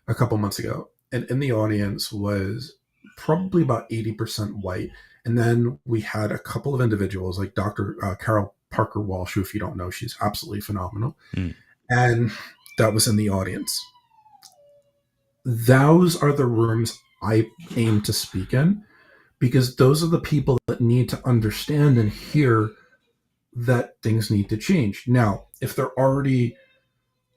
a couple months ago. And in the audience was probably about 80% white. And then we had a couple of individuals like Dr. Carol Parker Walsh, who, if you don't know, she's absolutely phenomenal. mm, And that was in the audience. Those are the rooms I aim to speak in because those are the people that need to understand and hear that things need to change. Now, if they're already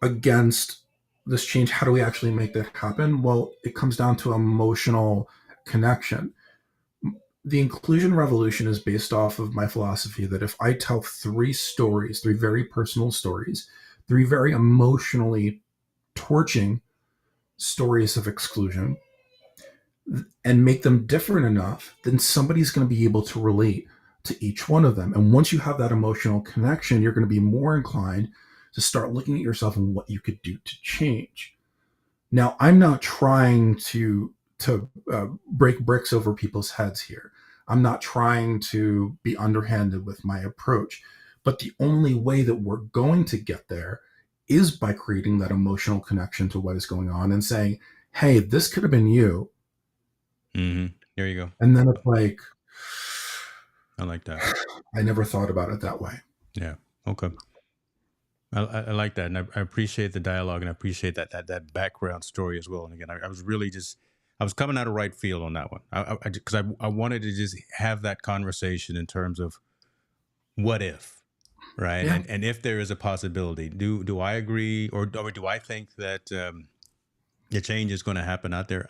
against this change, how do we actually make that happen? Well, it comes down to emotional connection. The inclusion revolution is based off of my philosophy that if I tell three very personal stories, three very emotionally torching stories of exclusion, and make them different enough, then somebody's going to be able to relate to each one of them. And once you have that emotional connection, you're going to be more inclined to start looking at yourself and what you could do to change. Now, I'm not trying to break bricks over people's heads here. I'm not trying to be underhanded with my approach. But the only way that we're going to get there is by creating that emotional connection to what is going on and saying, hey, this could have been you. mm-hmm. There you go. And then it's like, I like that. I never thought about it that way. Yeah. Okay. I like that, and I appreciate the dialogue, and I appreciate that background story as well. And again, I was really just I was coming out of right field on that one. I wanted to just have that conversation in terms of what if, right? Yeah. And if there is a possibility, do I agree, or do I think that the change is going to happen out there?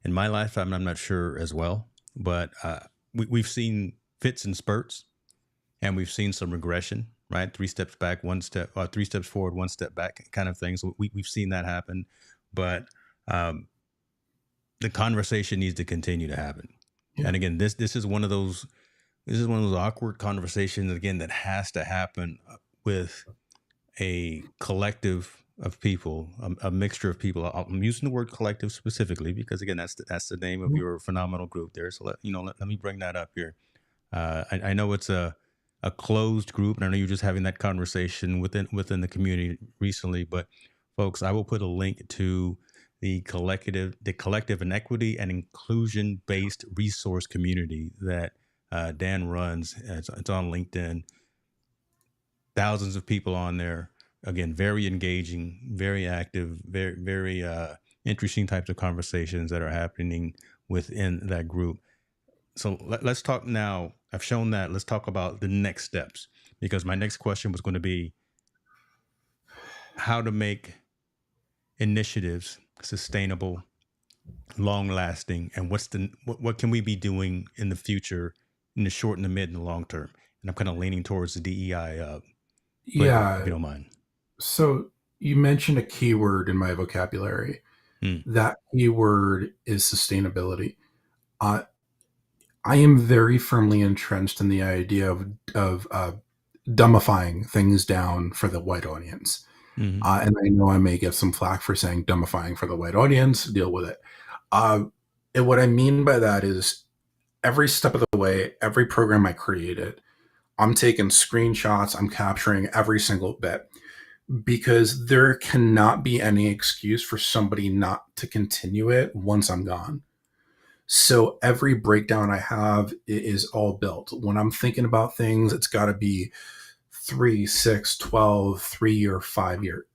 In my lifetime, I'm not sure as well, but we've seen fits and spurts, and we've seen some regression. right? 3 steps back, 1 step, 3 steps forward, 1 step back, kind of thing. So we've seen that happen, but um, the conversation needs to continue to happen. Yeah. And again, this is one of those awkward conversations again that has to happen with a collective of people, a mixture of people. I'm using the word collective specifically because again, that's the name of your phenomenal group there. So let me bring that up here. I know it's a closed group, and I know you're just having that conversation within the community recently. But folks, I will put a link to the collective and equity and inclusion based resource community that Dan runs. It's on LinkedIn. Thousands of people on there. Again, very engaging, very active, very interesting types of conversations that are happening within that group. So let's talk now. I've shown that. Let's talk about the next steps, because my next question was going to be how to make initiatives sustainable, long lasting, and what can we be doing in the future, in the short and the mid and the long term. And I'm kind of leaning towards the DEI flavor, if Yeah. you don't mind. So you mentioned a keyword in my vocabulary. Mm. That keyword is sustainability. Uh, I am very firmly entrenched in the idea of dumbifying things down for the white audience. Mm-hmm. And I know I may get some flack for saying dumbifying for the white audience. Deal with it. And what I mean by that is every step of the way, every program I created, I'm taking screenshots, I'm capturing every single bit, because there cannot be any excuse for somebody not to continue it once I'm gone. So every breakdown I have is all built. When I'm thinking about things, it's got to be 3, 6, 12, 3-year, 5-year.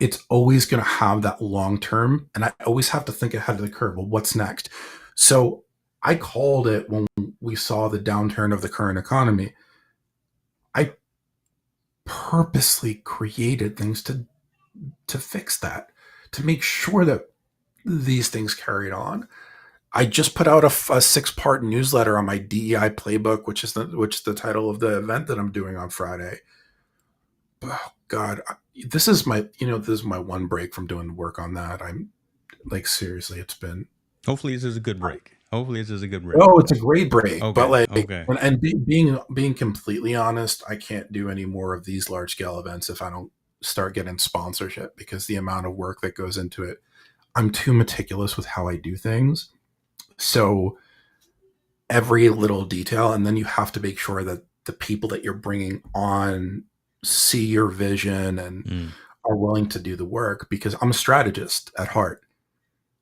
It's always going to have that long term. And I always have to think ahead of the curve. Well, what's next? So I called it when we saw the downturn of the current economy. I purposely created things to fix that, to make sure that these things carried on. I just put out a 6-part newsletter on my DEI playbook, which is the title of the event that I'm doing on Friday. Oh God, this is my one break from doing work on that. I'm like, seriously, it's been. Hopefully this is a good break. Hopefully this is a good break. Oh, it's a great break, but Okay. like, Okay. and being completely honest, I can't do any more of these large scale events if I don't start getting sponsorship, because the amount of work that goes into it. I'm too meticulous with how I do things. So every little detail, and then you have to make sure that the people that you're bringing on see your vision and are willing to do the work, because I'm a strategist at heart.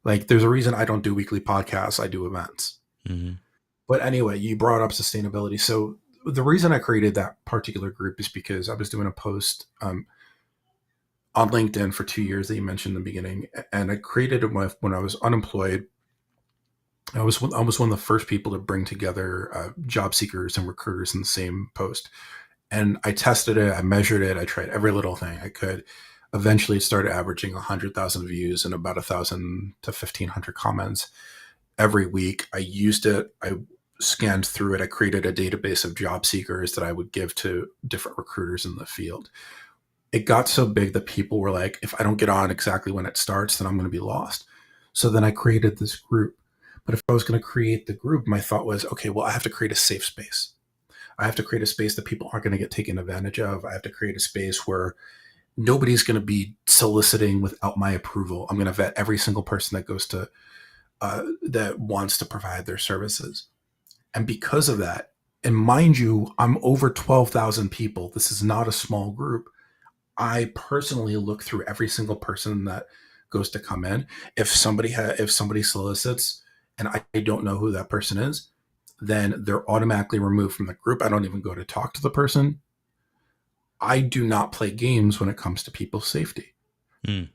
Like, there's a reason I don't do weekly podcasts. I do events. Mm-hmm. But anyway, you brought up sustainability. So the reason I created that particular group is because I was doing a post on LinkedIn for 2 years that you mentioned in the beginning. And I created it when I was unemployed. I was one of the first people to bring together job seekers and recruiters in the same post. And I tested it, I measured it, I tried every little thing I could. Eventually, it started averaging 100,000 views and about 1,000 to 1,500 comments every week. I used it. I scanned through it. I created a database of job seekers that I would give to different recruiters in the field. It got so big that people were like, if I don't get on exactly when it starts, then I'm going to be lost. So then I created this group. But if I was going to create the group, my thought was, okay, well, I have to create a safe space. I have to create a space that people aren't going to get taken advantage of. I have to create a space where nobody's going to be soliciting without my approval. I'm going to vet every single person that goes to that wants to provide their services. And because of that, and mind you, I'm over 12,000 people. This is not a small group. I personally look through every single person that goes to come in. If somebody solicits and I don't know who that person is, then they're automatically removed from the group. I don't even go to talk to the person. I do not play games when it comes to people's safety. And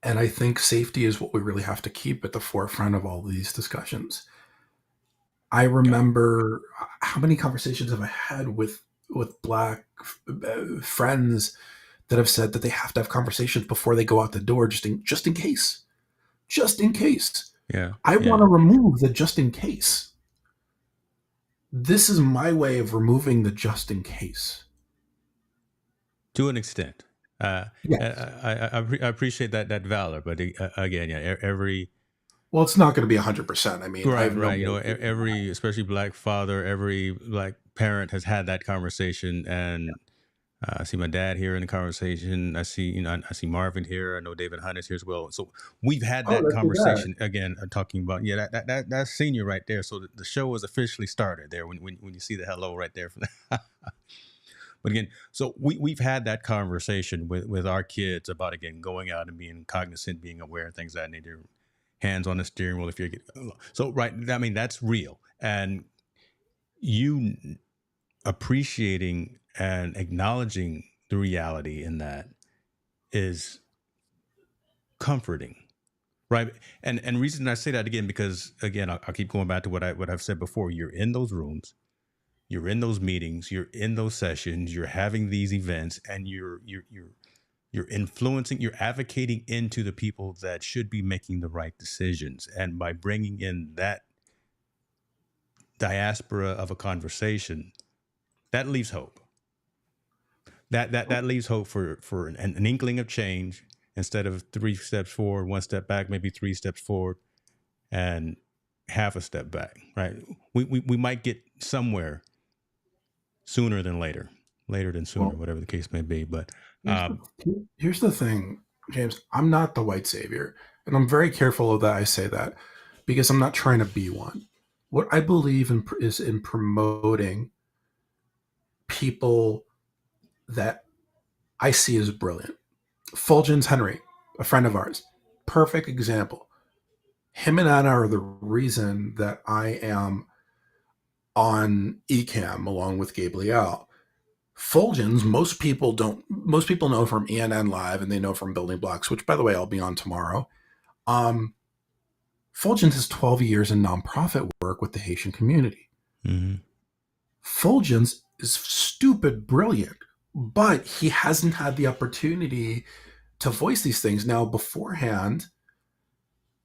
I think safety is what we really have to keep at the forefront of all these discussions. I remember how many conversations have I had with Black friends that have said that they have to have conversations before they go out the door, just in case. Just in case. Yeah. I want to remove the just in case. This is my way of removing the just in case. To an extent. Yes. I appreciate that valor, but again, yeah, every Well, it's not going to be 100%. I mean, I right, have no right. way of doing that. Every especially black father, every black parent has had that conversation, and I see my dad here in the conversation. I see, I see Marvin here. I know David Hunt is here as well. So we've had Oh, that that's your dad. conversation again, talking about that's senior right there. So the show was officially started there when you see the hello right there. But again, so we've had that conversation with our kids about again going out and being cognizant, being aware, things that need your hands on the steering wheel if you're getting so right. I mean that's real, and you appreciating and acknowledging the reality in that is comforting, right? And reason I say that again because again I'll keep going back to what I've said before. You're in those rooms, you're in those meetings, you're in those sessions, you're having these events, and you're influencing, you're advocating into the people that should be making the right decisions, and by bringing in that diaspora of a conversation, that leaves hope. That leaves hope for an inkling of change instead of 3 steps forward, 1 step back, maybe 3 steps forward and half a step back. Right? We might get somewhere sooner than later, later than sooner, Well, whatever the case may be. But here's the, here's the thing, James. I'm not the white savior. And I'm very careful of that. I say that because I'm not trying to be one. What I believe in is in promoting people that I see as brilliant. Fulgens Henry, a friend of ours, perfect example. Him and Anna are the reason that I am on ECAM along with Gabriel. Fulgens, most people know from ENN Live and they know from Building Blocks, which by the way, I'll be on tomorrow. Um, Fulgens has 12 years in nonprofit work with the Haitian community. mm-hmm. Fulgens is stupid brilliant, but he hasn't had the opportunity to voice these things. Now, beforehand,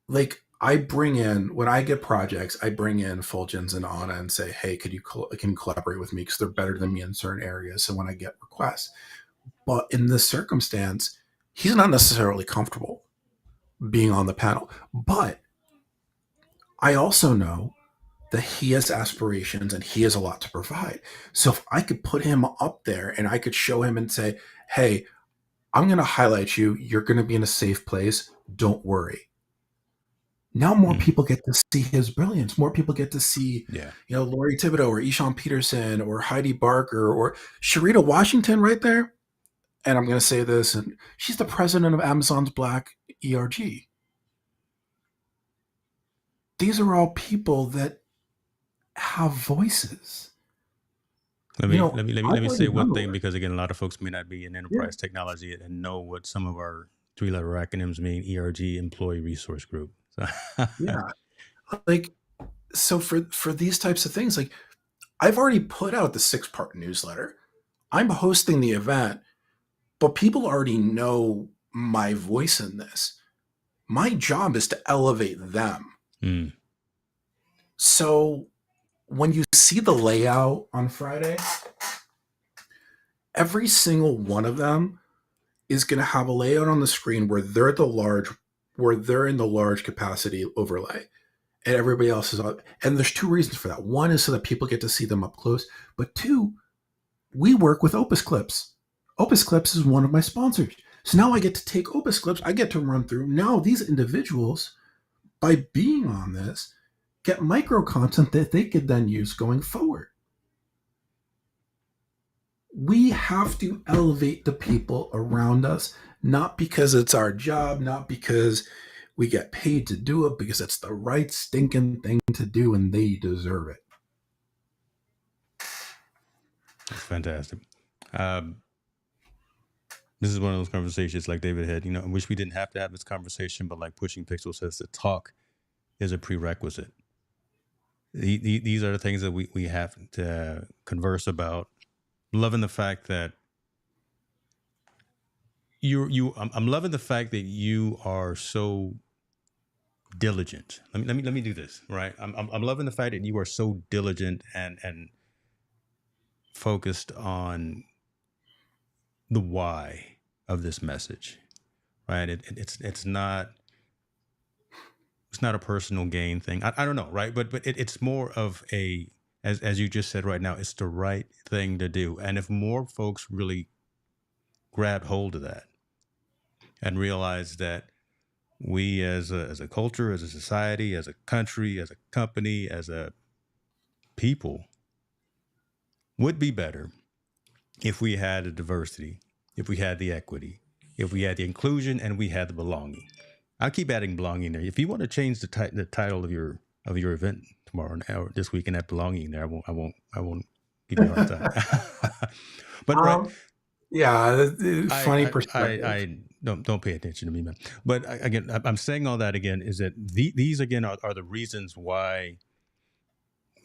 like I bring in when I get projects, I bring in Fulgens and Anna and say, "Hey, can you collaborate with me because they're better than me in certain areas." So when I get requests, but in this circumstance, he's not necessarily comfortable being on the panel. But I also know that he has aspirations and he has a lot to provide. So if I could put him up there and I could show him and say, "Hey, I'm going to highlight you. You're going to be in a safe place. Don't worry." Now more Mm-hmm. people get to see his brilliance. More people get to see, Yeah. Laurie Thibodeau or Ishan Peterson or Heidi Barker or Sharita Washington right there. And I'm going to say this, and she's the president of Amazon's Black ERG. These are all people that have voices. Let I've me already say done one the thing work. because again, a lot of folks may not be in Yeah, enterprise technology and know what some of our 3-letter acronyms mean. ERG, Employee Resource Group. So, yeah. Like so for these types of things, like I've already put out the 6-part newsletter. I'm hosting the event, but people already know my voice in this. My job is to elevate them. mm, So when you see the layout on Friday, every single one of them is going to have a layout on the screen where they're in the large capacity overlay and everybody else is up. And there's 2 reasons for that. One is so that people get to see them up close, but 2, we work with Opus Clips. Opus Clips is one of my sponsors. So now I get to take Opus Clips, I get to run through. Now these individuals, by being on this, get micro content that they could then use going forward. We have to elevate the people around us, not because it's our job, not because we get paid to do it, because it's the right stinking thing to do and they deserve it. that's fantastic. Um, this is one of those conversations like David had, I wish we didn't have to have this conversation, but like Pushing Pixel says, the talk is a prerequisite. These are the things that we have to converse about. Loving the fact that I'm loving the fact that you are so diligent. Let me do this, right? I'm loving the fact that you are so diligent and focused on the why of this message, right? It's not a personal gain thing. I don't know, right? But it's more of a, as you just said right now, it's the right thing to do. And if more folks really grab hold of that and realize that we as a culture, as a society, as a country, as a company, as a people would be better if we had the diversity, if we had the equity, if we had the inclusion, and we had the belonging. I keep adding belonging there. If you want to change the title of your event tomorrow or this weekend, at belonging there, I won't give you a hard time. But right, Um, yeah, funny perspective. I don't pay attention to me, man. But again, I'm saying all that again is that these again are the reasons why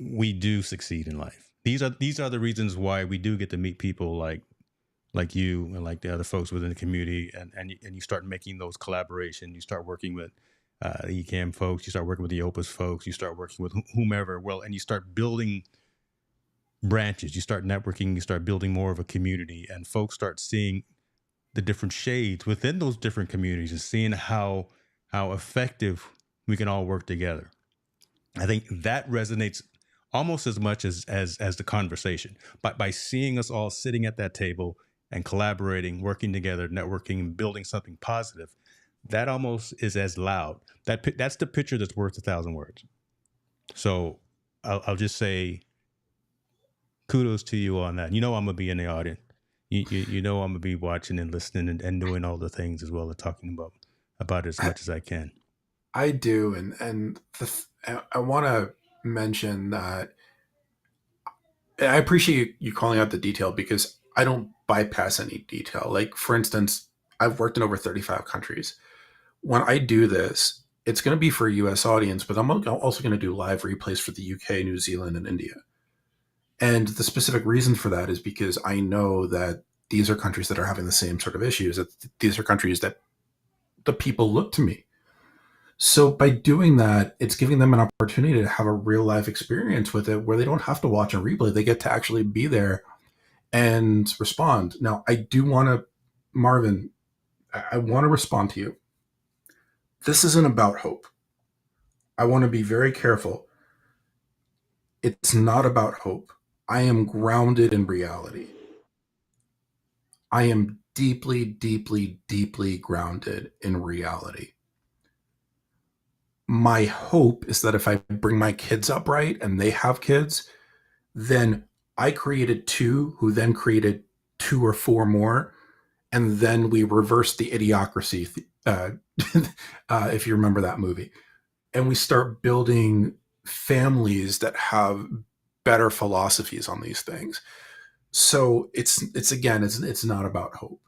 we do succeed in life. These are the reasons why we do get to meet people like you and like the other folks within the community, and you start making those collaborations. You start working with the ECAM folks. You start working with the Opus folks. You start working with whomever. Well, and you start building branches. You start networking. You start building more of a community, and folks start seeing the different shades within those different communities and seeing how effective we can all work together. I think that resonates almost as much as the conversation. But by seeing us all sitting at that table and collaborating, working together, networking, and building something positive, that almost is as loud. That's the picture that's worth 1,000 words. So I'll just say kudos to you on that. You know I'm gonna be in the audience. You know I'm gonna be watching and listening and doing all the things as well as talking about it as much as I can. I do, and I want to mention that I appreciate you calling out the detail because I don't bypass any detail. Like, for instance, I've worked in over 35 countries. When I do this, it's going to be for a US audience, but I'm also going to do live replays for the UK, New Zealand, and India. And the specific reason for that is because I know that these are countries that are having the same sort of issues. That these are countries that the people look to me. So by doing that, it's giving them an opportunity to have a real life experience with it where they don't have to watch a replay. They get to actually be there and respond. Now, I do want to, Marvin, I want to respond to you. This isn't about hope. I want to be very careful. It's not about hope. I am grounded in reality. I am deeply, deeply, deeply grounded in reality. My hope is that if I bring my kids up right and they have kids, then I created two who then created two or four more. And then we reverse the idiocracy, if you remember that movie. And we start building families that have better philosophies on these things. So it's not about hope.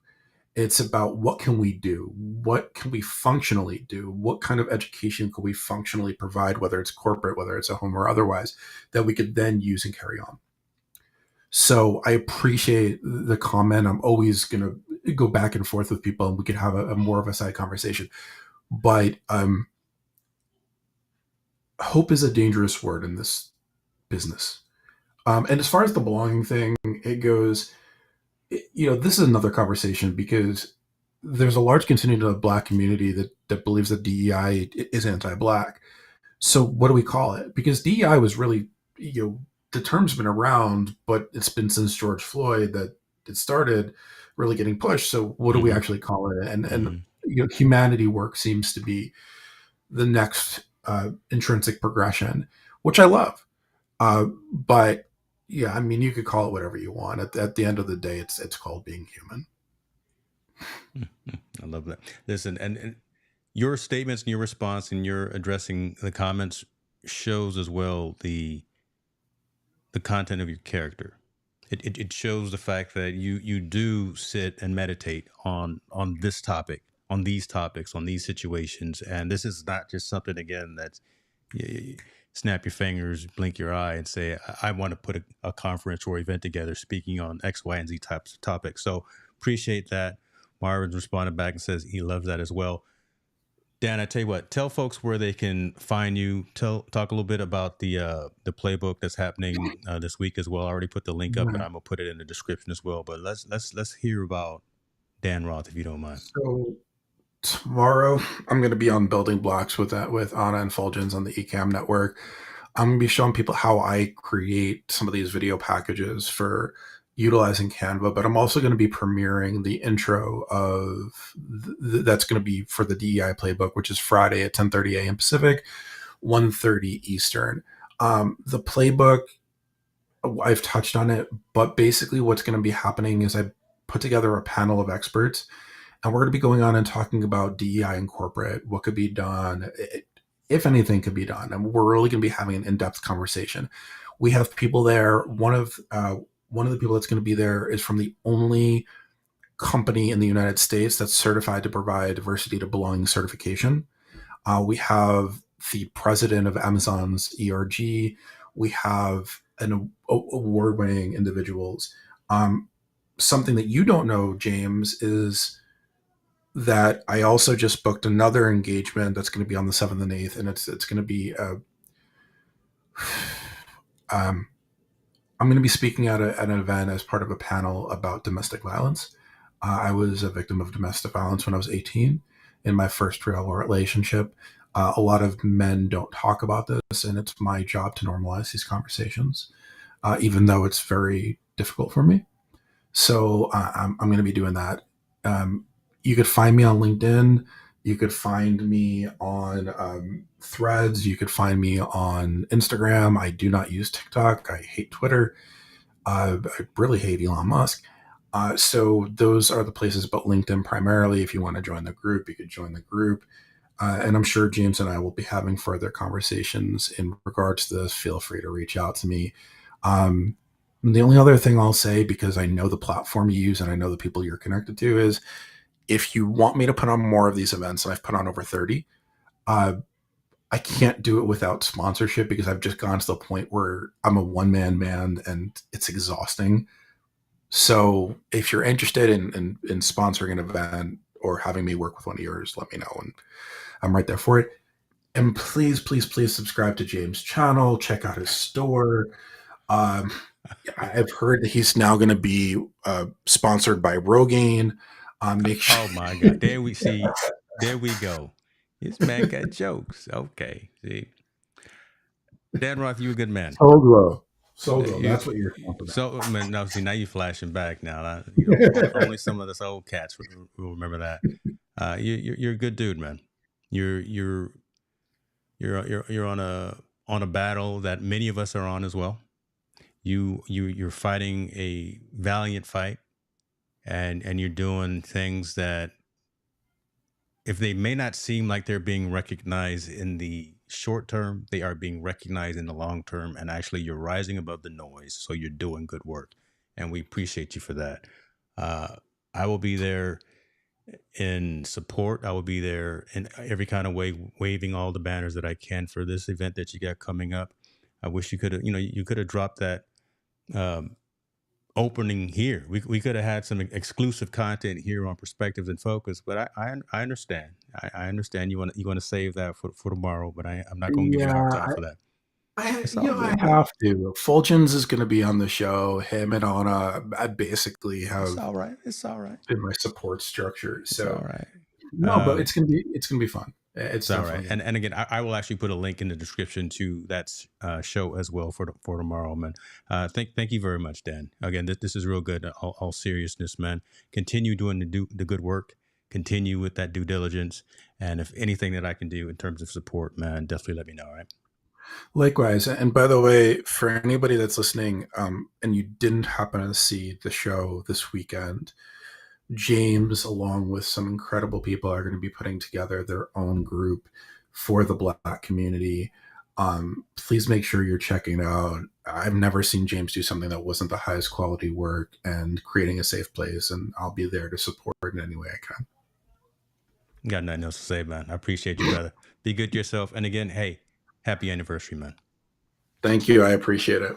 It's about what can we do? What can we functionally do? What kind of education can we functionally provide, whether it's corporate, whether it's a home or otherwise, that we could then use and carry on. So I appreciate the comment. I'm always going to go back and forth with people and we could have a more of a side conversation. But hope is a dangerous word in this business. And as far as the belonging thing, it goes, this is another conversation because there's a large contingent of the Black community that believes that DEI is anti-Black. So what do we call it? Because DEI was really, the term's been around, but it's been since George Floyd that it started really getting pushed. So what do we actually call it? And humanity work seems to be the next intrinsic progression, which I love. But yeah, I mean, you could call it whatever you want. At the end of the day, it's called being human. I love that. Listen, and your statements and your response and your addressing the comments shows as well the content of your character. It shows the fact that you do sit and meditate on this topic, on these topics, on these situations, and this is not just something again that's snap your fingers, blink your eye, and say, I want to put a conference or event together speaking on X, Y, and Z types of topics. So appreciate that. Marvin's responded back and says he loves that as well. Dan, I tell you what, tell folks where they can find you. Talk a little bit about the playbook that's happening this week as well. I already put the link up, but Yeah. I'm gonna put it in the description as well. But let's hear about Dan Roth if you don't mind. So tomorrow I'm going to be on building blocks with that with Anna and Fulgens on the Ecamm network. I'm going to be showing people how I create some of these video packages for utilizing Canva, but I'm also going to be premiering the intro of that's going to be for the DEI playbook, which is Friday at 10:30 a.m. Pacific, 1:30 Eastern. The playbook, I've touched on it, but basically what's going to be happening is I put together a panel of experts, and we're going to be going on and talking about DEI in corporate, what could be done, if anything could be done. And we're really going to be having an in-depth conversation. We have people there. One of the people that's going to be there is from the only company in the United States that's certified to provide diversity to belonging certification. We have the president of Amazon's ERG. We have an award-winning individuals. Something that you don't know, James, is that I also just booked another engagement that's going to be on the 7th and 8th, and it's going to be I'm going to be speaking at an event as part of a panel about domestic violence. I was a victim of domestic violence when I was 18 in my first real relationship. A lot of men don't talk about this, and it's my job to normalize these conversations, even though it's very difficult for me. So I'm going to be doing that. You could find me on LinkedIn. You could find me on Threads. You could find me on Instagram. I do not use TikTok. I hate Twitter. I really hate Elon Musk. So those are the places, but LinkedIn primarily. If you want to join the group, you could join the group. And I'm sure James and I will be having further conversations in regards to this. Feel free to reach out to me. The only other thing I'll say, because I know the platform you use and I know the people you're connected to, is if you want me to put on more of these events, and I've put on over 30, I can't do it without sponsorship because I've just gone to the point where I'm a one-man band and it's exhausting. So if you're interested in sponsoring an event or having me work with one of yours, let me know, and I'm right there for it. And please, please, please subscribe to James' channel. Check out his store. I've heard that he's now going to be sponsored by Rogaine. Make sure. Oh my God! There we see. There we go. This man got jokes. Okay, see, Dan Roth, you a good man. Solo. Solo. You That's what you're talking about. so I mean, now see now you flashing back now. Only some of us old cats will remember that. You're a good dude, man. You're you're on a battle that many of us are on as well. You're fighting a valiant fight, and you're doing things that, if they may not seem like they're being recognized in the short term, they are being recognized in the long term. And actually, you're rising above the noise. So you're doing good work. And we appreciate you for that. I will be there in support. I will be there in every kind of way, waving all the banners that I can for this event that you got coming up. I wish you could have, you could have dropped that um, opening here. We could have had some exclusive content here on Perspectives and Focus, but I understand. I understand you want to save that for tomorrow, but I'm not going to give you a hard Yeah, time for that. I It's you all know I good. have to. Fulgens is going to be on the show. Him and Anna, I basically It's have all right. It's all right. in my support structure. It's all So right. no, but it's gonna be fun. It's It's all right. definitely And again, I will actually put a link in the description to that show as well for tomorrow, man. Thank you very much, Dan. Again, this is real good. All seriousness, man. Continue doing the good work. Continue with that due diligence. And if anything that I can do in terms of support, man, definitely let me know. All right. likewise. And by the way, for anybody that's listening, and you didn't happen to see the show this weekend, James, along with some incredible people, are going to be putting together their own group for the Black community. Please make sure you're checking it out. I've never seen James do something that wasn't the highest quality work and creating a safe place, and I'll be there to support in any way I can. Got nothing else to say, man. I appreciate you, brother. Be good to yourself. And again, hey, happy anniversary, man. Thank you. I appreciate it.